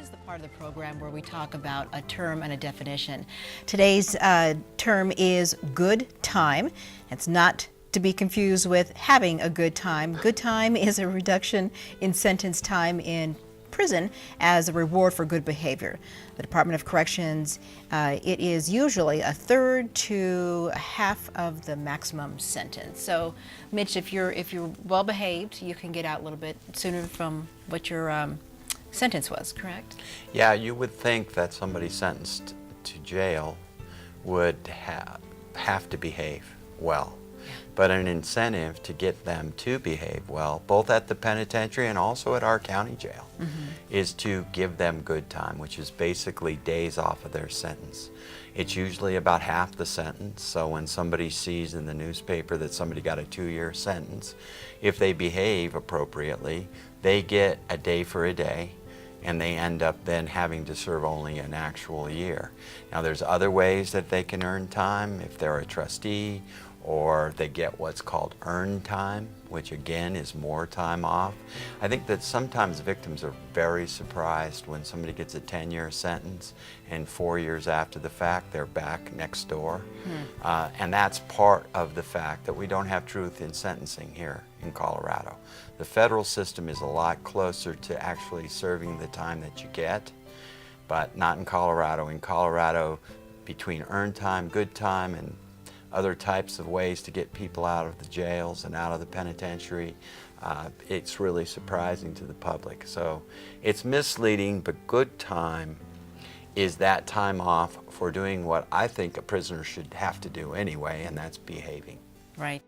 is the part of the program where we talk about a term and a definition. Today's term is good time. It's not to be confused with having a good time. Good time is a reduction in sentence time in prison as a reward for good behavior. The Department of Corrections, it is usually a third to half of the maximum sentence. So, Mitch, if you're well behaved, you can get out a little bit sooner from what your sentence was, correct? Yeah, you would think that somebody sentenced to jail would have to behave well. But an incentive to get them to behave well, both at the penitentiary and also at our county jail, is to give them good time, which is basically days off of their sentence. It's usually about half the sentence, so when somebody sees in the newspaper that somebody got a 2-year sentence, if they behave appropriately, they get a day for a day, and they end up then having to serve only an actual year. Now there's other ways that they can earn time if they're a trustee, or they get what's called earned time, which again is more time off. I think that sometimes victims are very surprised when somebody gets a 10-year sentence and 4 years after the fact they're back next door. And that's part of the fact that we don't have truth in sentencing here in Colorado. The federal system is a lot closer to actually serving the time that you get, but not in Colorado. In Colorado, between earned time, good time, and other types of ways to get people out of the jails and out of the penitentiary, it's really surprising to the public. So it's misleading, but good time is that time off for doing what I think a prisoner should have to do anyway, and that's behaving. Right.